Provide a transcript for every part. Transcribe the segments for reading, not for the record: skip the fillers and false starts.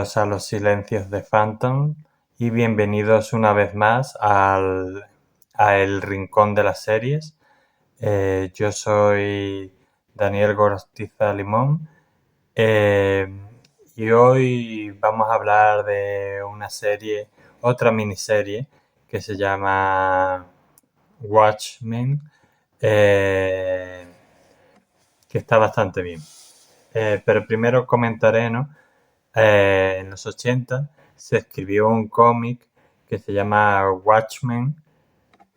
Bienvenidos a los Silencios de Phantom y bienvenidos una vez más a El Rincón de las Series. Yo soy Daniel Gorostiza Limón y hoy vamos a hablar de una serie, otra miniserie que se llama Watchmen, que está bastante bien. Pero primero comentaré, ¿no? En los 80 se escribió un cómic que se llama Watchmen.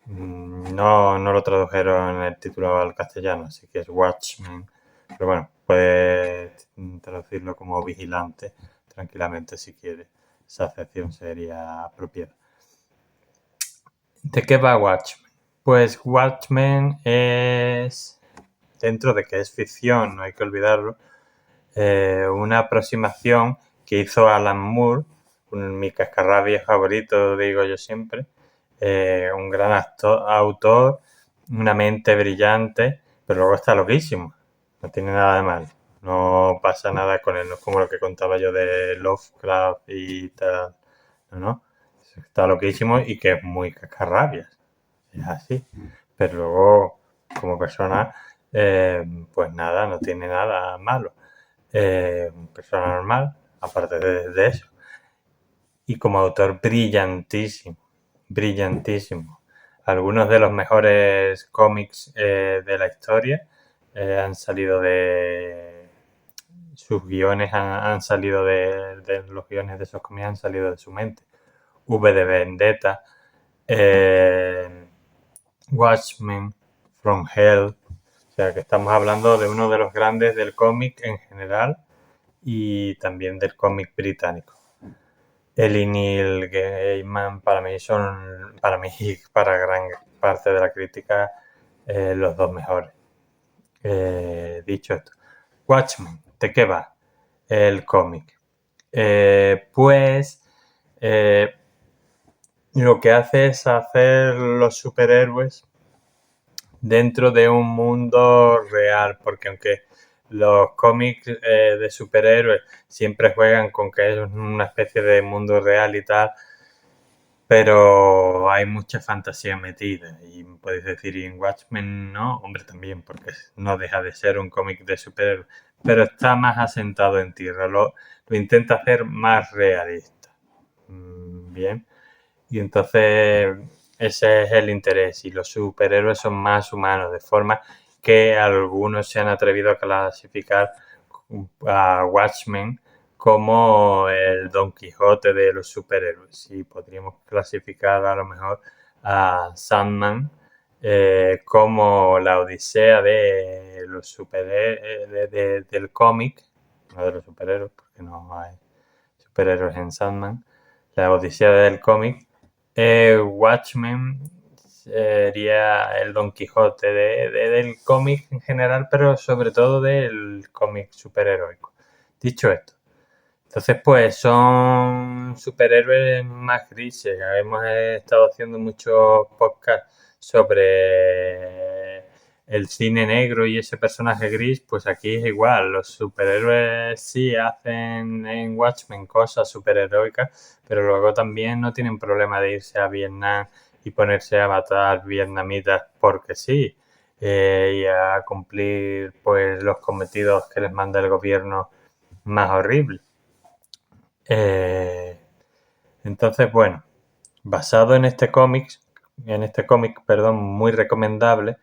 No lo tradujeron el título al castellano, así que es Watchmen. Pero bueno, puedes traducirlo como vigilante tranquilamente si quieres. Esa acepción sería apropiada. ¿De qué va Watchmen? Pues Watchmen es, dentro de que es ficción, no hay que olvidarlo, una aproximación que hizo Alan Moore, mi cascarrabias favorito, digo yo siempre, un gran autor, una mente brillante, pero luego está loquísimo, no tiene nada de mal, no pasa nada con él, no es como lo que contaba yo de Lovecraft y tal, no, está loquísimo y que es muy cascarrabias, es así, pero luego como persona, pues nada, no tiene nada malo. Persona normal, aparte de eso. Y como autor brillantísimo, brillantísimo. Algunos de los mejores cómics de la historia han salido de... Sus guiones han salido de los guiones de esos cómics han salido de su mente. V de Vendetta, Watchmen, From Hell. O sea que estamos hablando de uno de los grandes del cómic en general y también del cómic británico. Él y Neil Gaiman para mí y para gran parte de la crítica, los dos mejores. Dicho esto, Watchmen, ¿de qué va el cómic? Lo que hace es hacer los superhéroes dentro de un mundo real, porque aunque los cómics de superhéroes siempre juegan con que es una especie de mundo real y tal, pero hay mucha fantasía metida y podéis decir, y en Watchmen no, hombre, también, porque no deja de ser un cómic de superhéroes, pero está más asentado en tierra, lo intenta hacer más realista. Bien, y entonces ese es el interés y los superhéroes son más humanos, de forma que algunos se han atrevido a clasificar a Watchmen como el Don Quijote de los superhéroes. Y podríamos clasificar a lo mejor a Sandman como la Odisea de los superhéroes del cómic, no de los superhéroes, porque no hay superhéroes en Sandman, la Odisea del cómic. Watchmen sería el Don Quijote del cómic en general, pero sobre todo del cómic superheroico. Dicho esto, entonces pues son superhéroes más grises. Hemos estado haciendo muchos podcasts sobre el cine negro y ese personaje gris, pues aquí es igual. Los superhéroes sí hacen en Watchmen cosas superheroicas, pero luego también no tienen problema de irse a Vietnam y ponerse a matar vietnamitas porque sí, y a cumplir pues los cometidos que les manda el gobierno más horrible. Entonces, bueno, basado en este cómic, perdón, muy recomendable,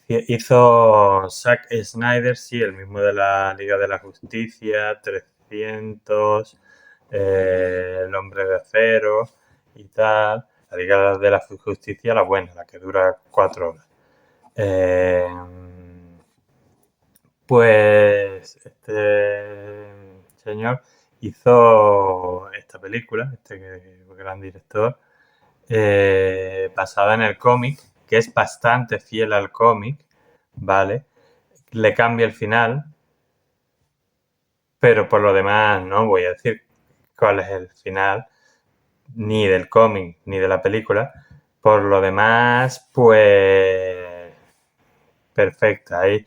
hizo Zack Snyder, sí, el mismo de la Liga de la Justicia, 300, El Hombre de Acero y tal. La Liga de la Justicia, la buena, la que dura 4 horas. Pues este señor hizo esta película, este gran director, basada en el cómic, que es bastante fiel al cómic, ¿vale? Le cambia el final, pero por lo demás no voy a decir cuál es el final, ni del cómic ni de la película. Por lo demás, pues perfecta. Ahí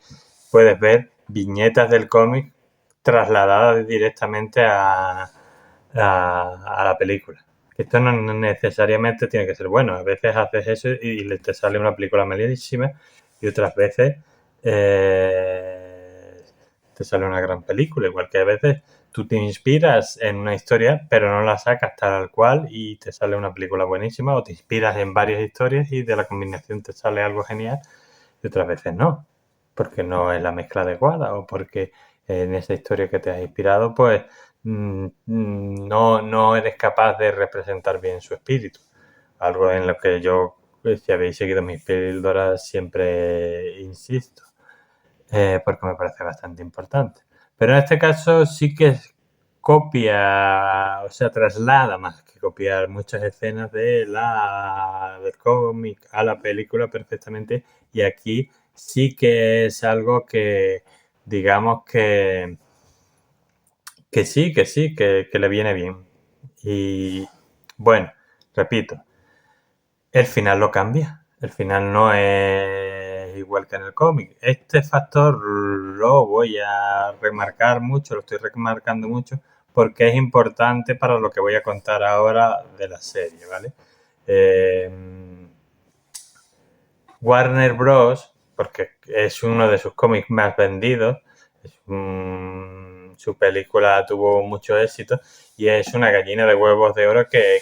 puedes ver viñetas del cómic trasladadas directamente a la película. Esto no necesariamente tiene que ser bueno. A veces haces eso y te sale una película malísima y otras veces te sale una gran película. Igual que a veces tú te inspiras en una historia pero no la sacas tal cual y te sale una película buenísima, o te inspiras en varias historias y de la combinación te sale algo genial y otras veces no, porque no es la mezcla adecuada o porque en esa historia que te has inspirado pues no eres capaz de representar bien su espíritu. Algo en lo que yo, si habéis seguido mis píldoras, siempre insisto, porque me parece bastante importante. Pero en este caso sí que copia, o sea, traslada más que copiar muchas escenas del cómic a la película perfectamente, y aquí sí que es algo que digamos que le viene bien. Y bueno, repito, el final lo cambia. El final no es igual que en el cómic. Este factor lo voy a remarcar mucho, lo estoy remarcando mucho, porque es importante para lo que voy a contar ahora de la serie, ¿vale? Eh, Warner Bros., porque es uno de sus cómics más vendidos, su película tuvo mucho éxito y es una gallina de huevos de oro que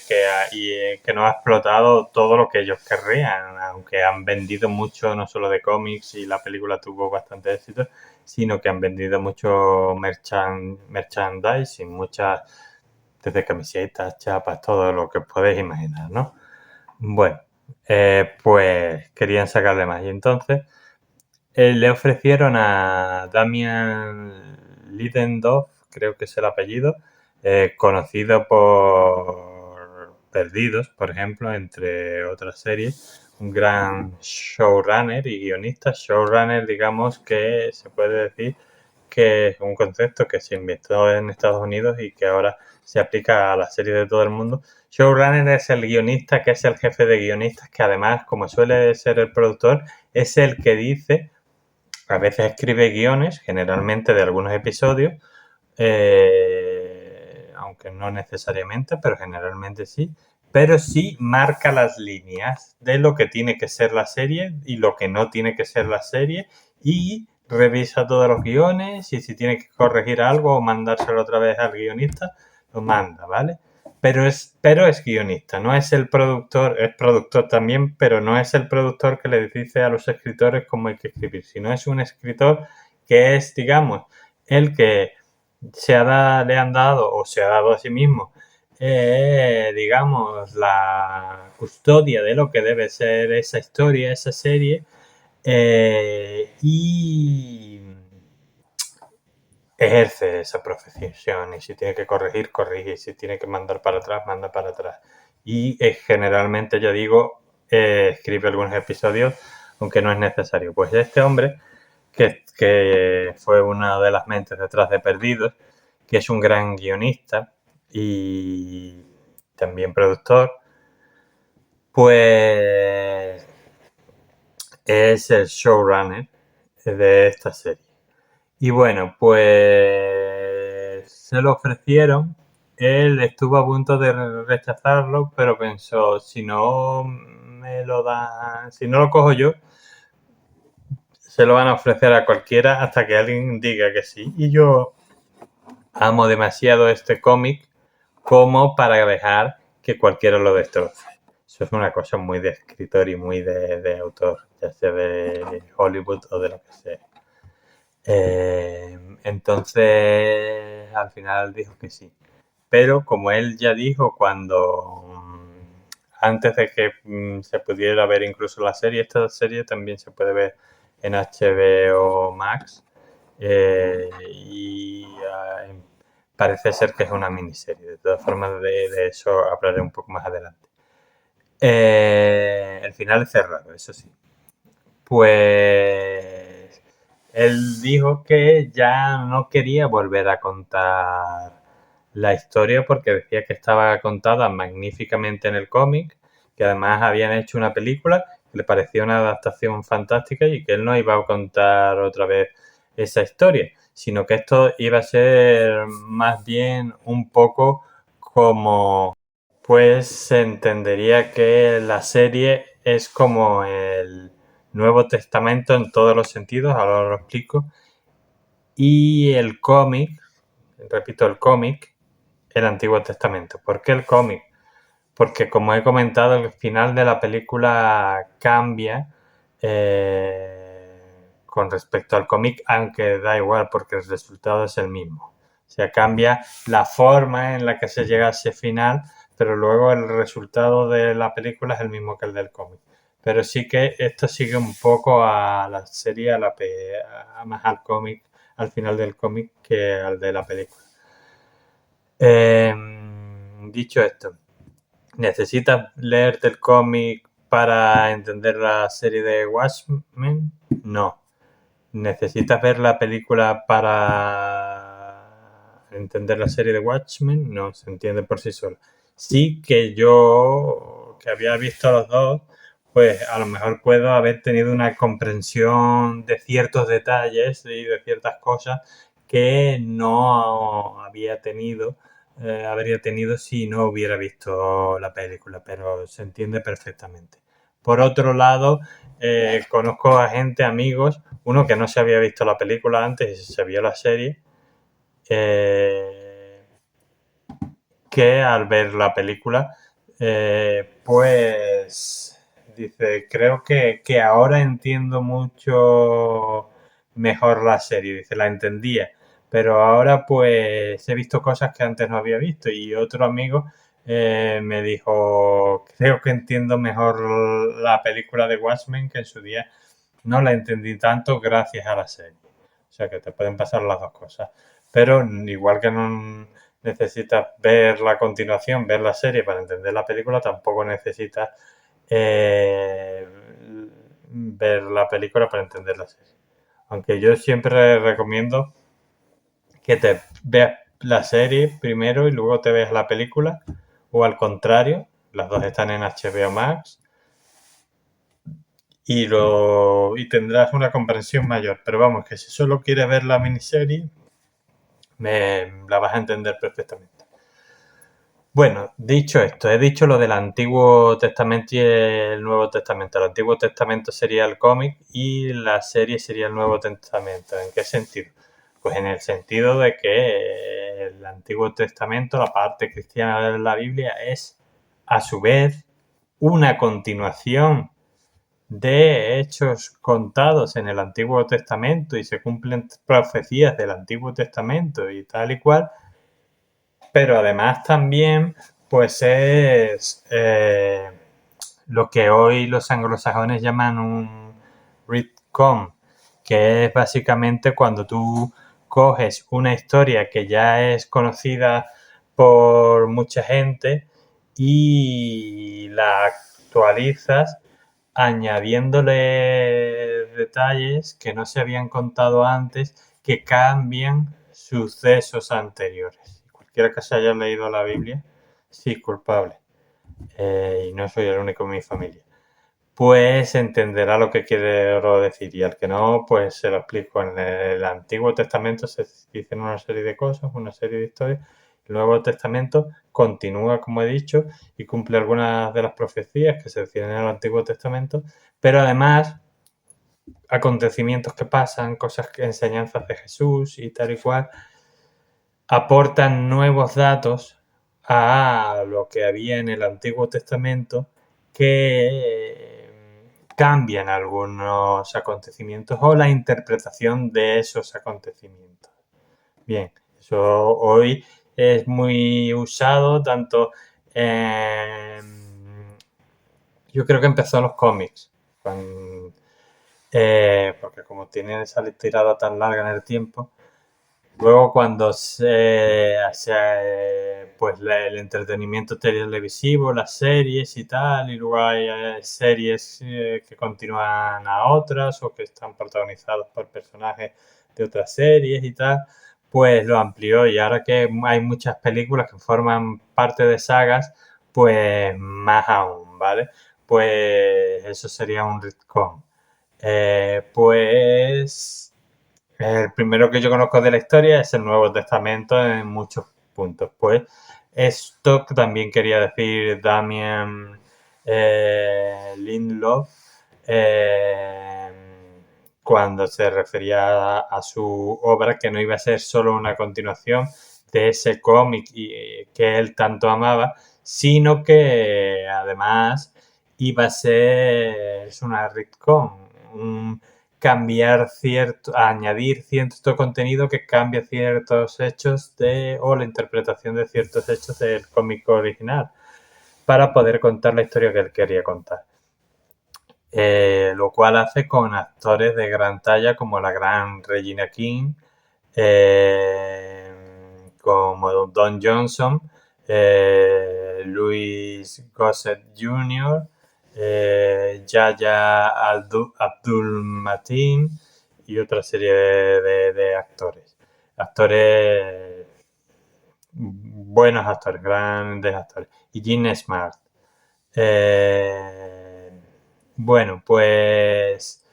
no ha explotado todo lo que ellos querrían, aunque han vendido mucho, no solo de cómics y la película tuvo bastante éxito, sino que han vendido mucho merchandising, muchas, desde camisetas, chapas, todo lo que podéis imaginar, ¿no? Bueno, pues querían sacarle más y entonces le ofrecieron a Damian Lidendorf, creo que es el apellido, conocido por Perdidos, por ejemplo, entre otras series, un gran showrunner y guionista. Showrunner, digamos que se puede decir que es un concepto que se inventó en Estados Unidos y que ahora se aplica a las series de todo el mundo. Showrunner es el guionista, que es el jefe de guionistas, que además, como suele ser el productor, es el que dice, a veces escribe guiones, generalmente de algunos episodios, aunque no necesariamente, pero generalmente sí, pero sí marca las líneas de lo que tiene que ser la serie y lo que no tiene que ser la serie, y revisa todos los guiones, y si tiene que corregir algo o mandárselo otra vez al guionista, lo manda, ¿vale? Pero es guionista, no es el productor, es productor también, pero no es el productor que le dice a los escritores cómo hay que escribir, sino es un escritor que es, digamos, el que le han dado o se ha dado a sí mismo, digamos, la custodia de lo que debe ser esa historia, esa serie, y ejerce esa profesión, y si tiene que corregir, corrige, y si tiene que mandar para atrás, manda para atrás. Y generalmente, ya digo, escribe algunos episodios, aunque no es necesario. Pues este hombre, que fue una de las mentes detrás de Perdidos, que es un gran guionista y también productor, pues es el showrunner de esta serie. Y bueno, pues se lo ofrecieron. Él estuvo a punto de rechazarlo, pero pensó, si no me lo dan, si no lo cojo yo, se lo van a ofrecer a cualquiera hasta que alguien diga que sí. Y yo amo demasiado este cómic como para dejar que cualquiera lo destroce. Eso es una cosa muy de escritor y muy de autor, ya sea de Hollywood o de lo que sea. Entonces, al final dijo que sí. Pero como él ya dijo antes de que se pudiera ver incluso la serie, esta serie también se puede ver en HBO Max, y parece ser que es una miniserie. De todas formas, de eso hablaré un poco más adelante. El final es cerrado, eso sí. Pues él dijo que ya no quería volver a contar la historia porque decía que estaba contada magníficamente en el cómic, que además habían hecho una película que le parecía una adaptación fantástica y que él no iba a contar otra vez esa historia, sino que esto iba a ser más bien un poco como, pues se entendería que la serie es como el Nuevo Testamento en todos los sentidos, ahora lo explico, y el cómic, repito, el cómic, el Antiguo Testamento. ¿Por qué el cómic? Porque como he comentado, el final de la película cambia con respecto al cómic, aunque da igual porque el resultado es el mismo. O sea, cambia la forma en la que se llega a ese final, pero luego el resultado de la película es el mismo que el del cómic. Pero sí que esto sigue un poco a la serie, más al cómic, al final del cómic que al de la película. Dicho esto, ¿necesitas leerte el cómic para entender la serie de Watchmen? No. ¿Necesitas ver la película para entender la serie de Watchmen? No, se entiende por sí sola. Sí que yo, que había visto los dos, pues a lo mejor puedo haber tenido una comprensión de ciertos detalles y de ciertas cosas que no habría tenido si no hubiera visto la película, pero se entiende perfectamente. Por otro lado, conozco a gente, amigos, uno que no se había visto la película antes y se vio la serie, que al ver la película, pues dice, creo que ahora entiendo mucho mejor la serie, dice, la entendía, pero ahora pues he visto cosas que antes no había visto. Y otro amigo me dijo, creo que entiendo mejor la película de Watchmen, que en su día no la entendí tanto gracias a la serie. O sea que te pueden pasar las dos cosas. Pero igual que no necesitas ver la continuación, ver la serie para entender la película, tampoco necesitas ver la película para entender la serie. Aunque yo siempre recomiendo que te veas la serie primero y luego te veas la película, o al contrario, las dos están en HBO Max, y tendrás una comprensión mayor. Pero vamos, que si solo quieres ver la miniserie, la vas a entender perfectamente. Bueno, dicho esto, he dicho lo del Antiguo Testamento y el Nuevo Testamento. El Antiguo Testamento sería el cómic y la serie sería el Nuevo Testamento. ¿En qué sentido? Pues en el sentido de que el Antiguo Testamento, la parte cristiana de la Biblia, es a su vez una continuación de hechos contados en el Antiguo Testamento y se cumplen profecías del Antiguo Testamento y tal y cual, pero además también pues es lo que hoy los anglosajones llaman un retcon, que es básicamente cuando tú coges una historia que ya es conocida por mucha gente y la actualizas añadiéndole detalles que no se habían contado antes, que cambian sucesos anteriores. Cualquiera que se haya leído la Biblia, sí, culpable. Y no soy el único en mi familia. Pues entenderá lo que quiero decir. Y al que no, pues se lo explico. En el Antiguo Testamento se dicen una serie de cosas, una serie de historias. El Nuevo Testamento continúa, como he dicho, y cumple algunas de las profecías que se decían en el Antiguo Testamento, pero además acontecimientos que pasan, enseñanzas de Jesús y tal y cual, aportan nuevos datos a lo que había en el Antiguo Testamento, que cambian algunos acontecimientos o la interpretación de esos acontecimientos. Bien, eso hoy es muy usado tanto yo creo que empezó en los cómics, porque como tienen esa tirada tan larga en el tiempo, luego cuando pues el entretenimiento televisivo, las series y tal, y luego hay series que continúan a otras o que están protagonizados por personajes de otras series y tal, pues lo amplió. Y ahora que hay muchas películas que forman parte de sagas, pues más aún, ¿vale? Pues eso sería un retcon. Pues el primero que yo conozco de la historia es el Nuevo Testamento en muchos puntos. Pues Esto también quería decir Damien Lindelof eh, cuando se refería a su obra, que no iba a ser solo una continuación de ese cómic que él tanto amaba, sino que además iba a ser una retcon, añadir cierto contenido que cambia ciertos hechos o la interpretación de ciertos hechos del cómic original para poder contar la historia que él quería contar. Lo cual hace con actores de gran talla como la gran Regina King, como Don Johnson, Louis Gossett Jr., Yahya Abdul-Mateen y otra serie de actores. Actores, buenos actores, grandes actores. Y Jean Smart. Bueno, pues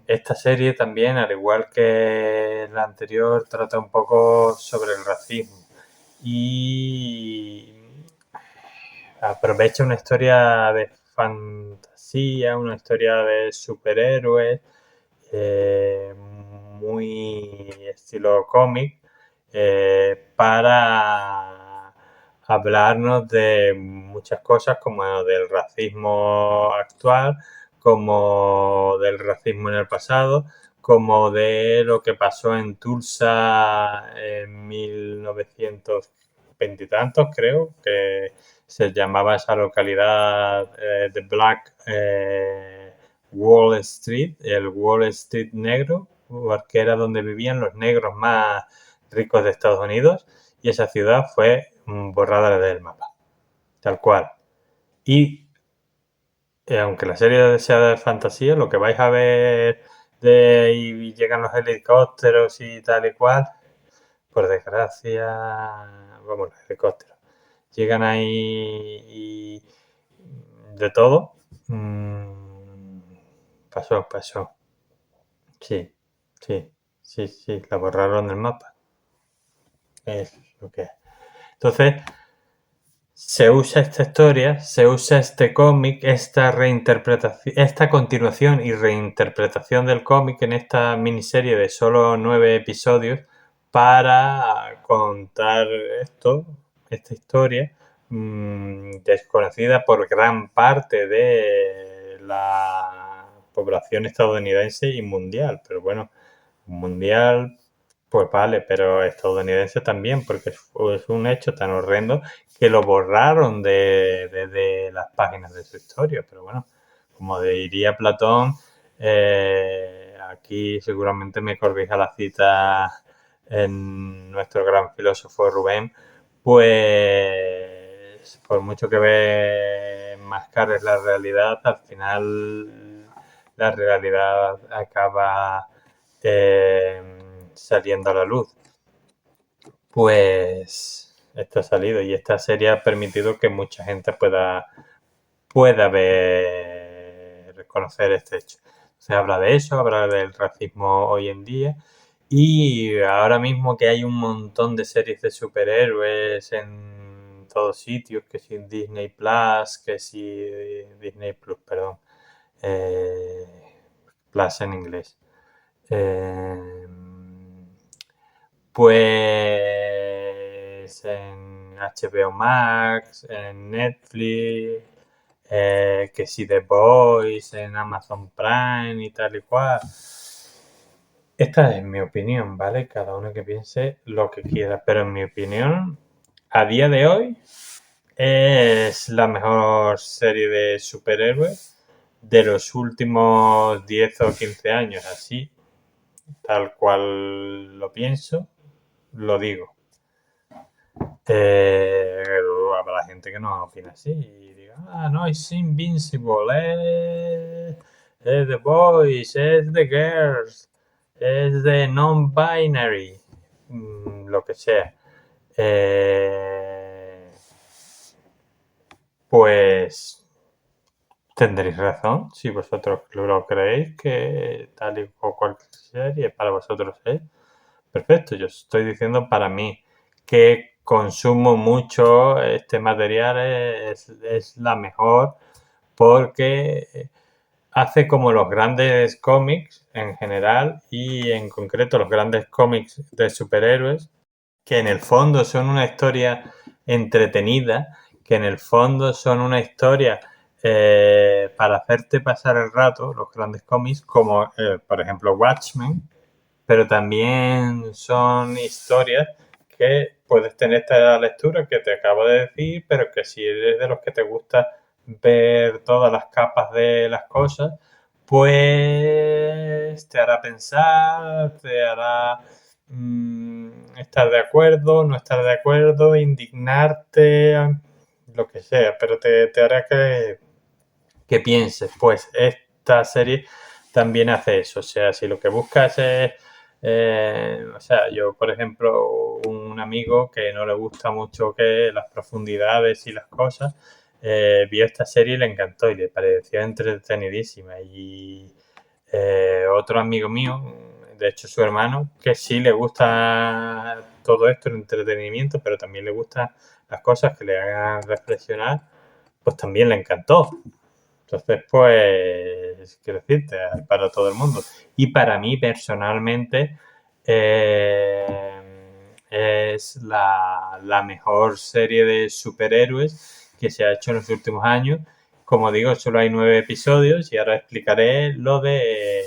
esta serie también, al igual que la anterior, trata un poco sobre el racismo y aprovecha una historia de fantasía, una historia de superhéroes, muy estilo cómic, para hablarnos de muchas cosas como del racismo actual, como del racismo en el pasado, como de lo que pasó en Tulsa en 1920 y tantos, creo, que se llamaba esa localidad de Black Wall Street, el Wall Street negro, porque era donde vivían los negros más ricos de Estados Unidos, y esa ciudad fue borrada del mapa, tal cual. Y aunque la serie sea de fantasía, lo que vais a ver y llegan los helicópteros y tal y cual, por desgracia, vamos, los helicópteros, llegan ahí y de todo. Pasó. Sí, sí, la borraron del mapa. Es lo que es. Entonces, se usa esta historia, se usa este cómic, esta reinterpretación, esta continuación y reinterpretación del cómic en esta miniserie de solo 9 episodios para contar esta historia desconocida por gran parte de la población estadounidense y mundial. Pero bueno, mundial, pues vale, pero estadounidense también, porque es un hecho tan horrendo que lo borraron de las páginas de su historia. Pero bueno, como diría Platón, aquí seguramente me corrija la cita en nuestro gran filósofo Rubén, pues por mucho que enmascares la realidad, al final la realidad acaba saliendo a la luz. Pues esto ha salido y esta serie ha permitido que mucha gente pueda reconocer este hecho. Se habla de eso, habla del racismo hoy en día y ahora mismo que hay un montón de series de superhéroes en todos sitios, que si Disney Plus, que si Disney Plus, perdón, Plus en inglés. Pues en HBO Max, en Netflix, que si The Boys, en Amazon Prime y tal y cual. Esta es mi opinión, ¿vale? Cada uno que piense lo que quiera, pero en mi opinión, a día de hoy, es la mejor serie de superhéroes de los últimos 10 o 15 años, así, tal cual lo pienso, lo digo. Habrá gente que no opina así y diga, no, es Invincible, es The Boys, es The Girls, es The Non-Binary, lo que sea. Pues tendréis razón si vosotros lo creéis que tal y cual serie para vosotros es perfecto. Yo estoy diciendo para mí que consumo mucho este material es la mejor porque hace como los grandes cómics en general y en concreto los grandes cómics de superhéroes, que en el fondo son una historia entretenida, que en el fondo son una historia para hacerte pasar el rato, los grandes cómics, como por ejemplo Watchmen, pero también son historias que puedes tener esta lectura que te acabo de decir, pero que si eres de los que te gusta ver todas las capas de las cosas, pues te hará pensar, te hará estar de acuerdo, no estar de acuerdo, indignarte, lo que sea, pero te hará que pienses. Pues esta serie también hace eso. O sea, si lo que buscas es o sea, yo, por ejemplo, un amigo que no le gusta mucho que las profundidades y las cosas, vio esta serie y le encantó y le pareció entretenidísima. Y otro amigo mío, de hecho su hermano, que sí le gusta todo esto, el entretenimiento, pero también le gustan las cosas que le hagan reflexionar, pues también le encantó. Entonces, pues, quiero decirte, para todo el mundo. Y para mí, personalmente, es la mejor serie de superhéroes que se ha hecho en los últimos años. Como digo, solo hay 9 episodios y ahora explicaré lo de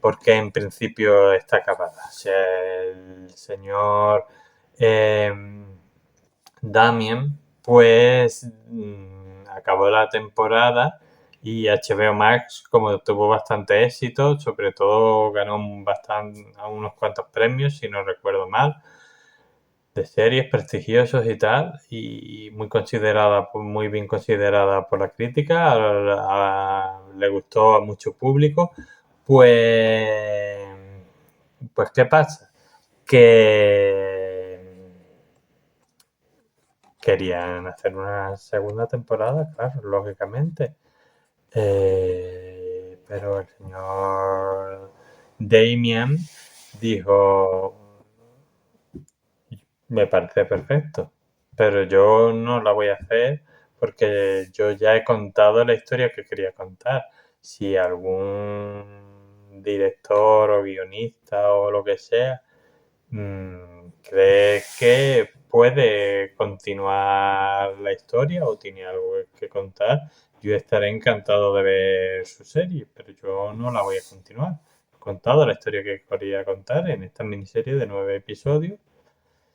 por qué en principio está acabada. O sea, el señor Damien, pues acabó la temporada y HBO Max, como tuvo bastante éxito, sobre todo ganó unos cuantos premios, si no recuerdo mal, de series prestigiosos y tal, y muy bien considerada por la crítica, le gustó a mucho público, pues, pues ¿qué pasa? Que querían hacer una segunda temporada, claro, lógicamente. Pero el señor Damien dijo, me parece perfecto, pero yo no la voy a hacer porque yo ya he contado la historia que quería contar. Si algún director o guionista o lo que sea cree que puede continuar la historia o tiene algo que contar, yo estaré encantado de ver su serie, pero yo no la voy a continuar. He contado la historia que quería contar en esta miniserie de 9 episodios.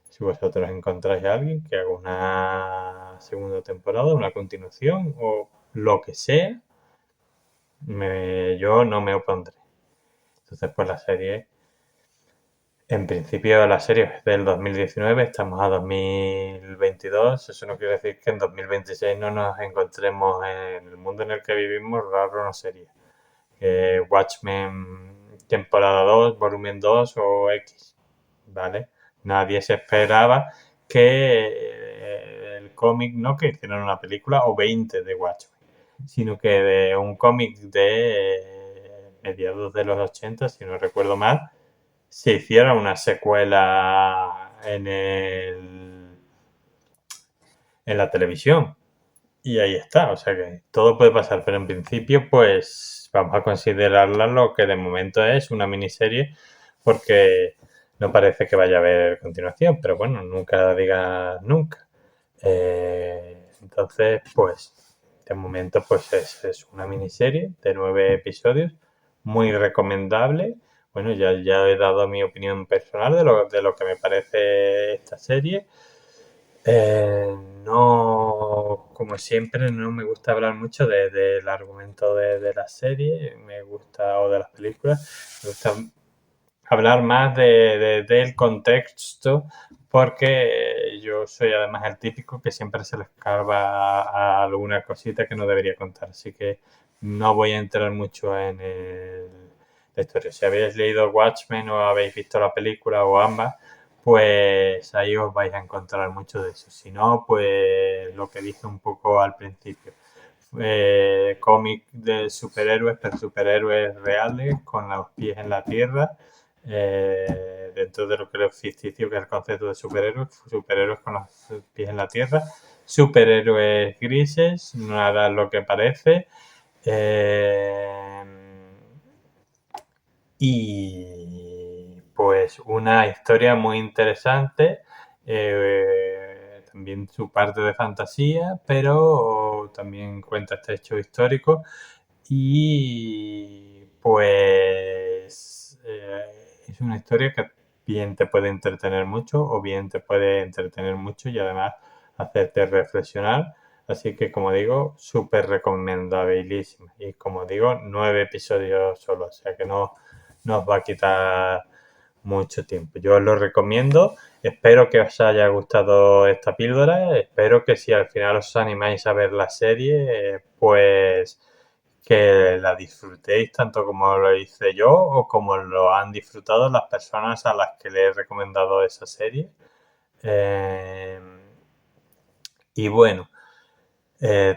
Si vosotros encontráis a alguien que haga una segunda temporada, una continuación o lo que sea, yo no me opondré. Entonces, pues la serie, en principio la serie es del 2019, estamos a 2022, eso no quiere decir que en 2026 no nos encontremos en el mundo en el que vivimos, raro no sería. Watchmen temporada 2, volumen 2 o X, ¿vale? Nadie se esperaba que el cómic, no que hicieran una película o 20 de Watchmen, sino que de un cómic de mediados de los 80, si no recuerdo mal, se hiciera una secuela en la televisión. Y ahí está, o sea que todo puede pasar, pero en principio pues vamos a considerarla lo que de momento es una miniserie porque no parece que vaya a haber continuación, pero bueno, nunca digas nunca. Entonces, pues de momento pues es una miniserie de 9 episodios, muy recomendable. Bueno, ya he dado mi opinión personal de lo que me parece esta serie. No, como siempre, no me gusta hablar mucho del argumento de la serie, me gusta, o de las películas, me gusta hablar más del contexto, porque yo soy además el típico que siempre se le escarba a alguna cosita que no debería contar, así que no voy a entrar mucho en la historia. Si habéis leído Watchmen o habéis visto la película o ambas, pues ahí os vais a encontrar mucho de eso. Si no, pues lo que dije un poco al principio. Cómic de superhéroes, pero superhéroes reales, con los pies en la tierra, dentro de lo que es ficticio, que es el concepto de superhéroes, superhéroes con los pies en la tierra, superhéroes grises, nada lo que parece. Y pues una historia muy interesante, también su parte de fantasía, pero también cuenta este hecho histórico y pues es una historia que bien te puede entretener mucho o bien te puede entretener mucho y además hacerte reflexionar. Así que, como digo, súper recomendabilísima. Y como digo, 9 episodios solo, o sea que no os va a quitar mucho tiempo. Yo os lo recomiendo. Espero que os haya gustado esta píldora. Espero que si al final os animáis a ver la serie, pues que la disfrutéis tanto como lo hice yo o como lo han disfrutado las personas a las que le he recomendado esa serie. Y bueno,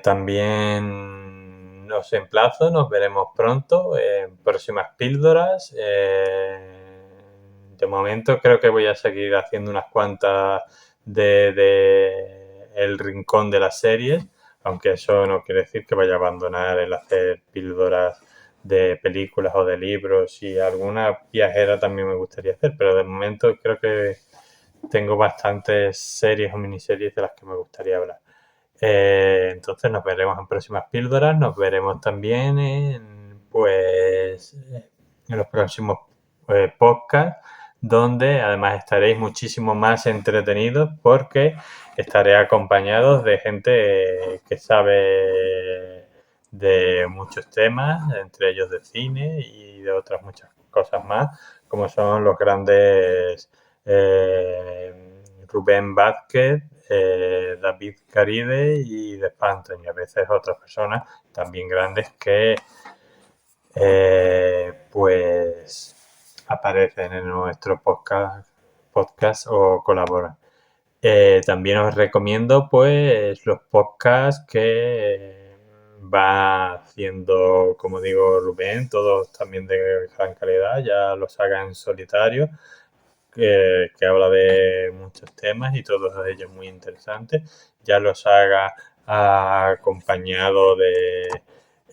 también os emplazo, nos veremos pronto en próximas píldoras. De momento creo que voy a seguir haciendo unas cuantas de El Rincón de las Series, aunque eso no quiere decir que vaya a abandonar el hacer píldoras de películas o de libros, y alguna viajera también me gustaría hacer, pero de momento creo que tengo bastantes series o miniseries de las que me gustaría hablar. Entonces nos veremos en próximas píldoras, nos veremos también en los próximos podcasts, donde además estaréis muchísimo más entretenidos porque estaré acompañados de gente que sabe de muchos temas, entre ellos de cine y de otras muchas cosas más, como son los grandes Rubén Vázquez, David Caride y de Phantom, y a veces otras personas también grandes que pues aparecen en nuestro podcast o colaboran. También os recomiendo pues los podcasts que va haciendo, como digo, Rubén, todos también de gran calidad, ya los haga en solitario, que habla de muchos temas y todos ellos muy interesantes. Ya los haga acompañado de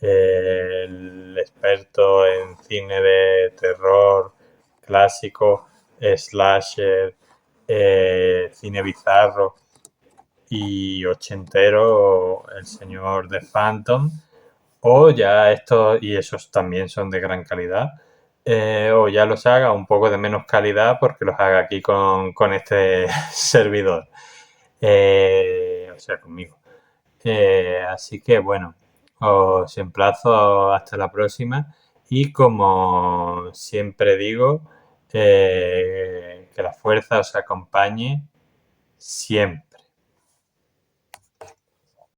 el experto en cine de terror clásico, slasher, cine bizarro y ochentero, el señor de Phantom, o ya estos, y esos también son de gran calidad, o ya los haga un poco de menos calidad porque los haga aquí con este servidor, o sea, conmigo. Así que bueno, os emplazo hasta la próxima y como siempre digo, que la fuerza os acompañe siempre.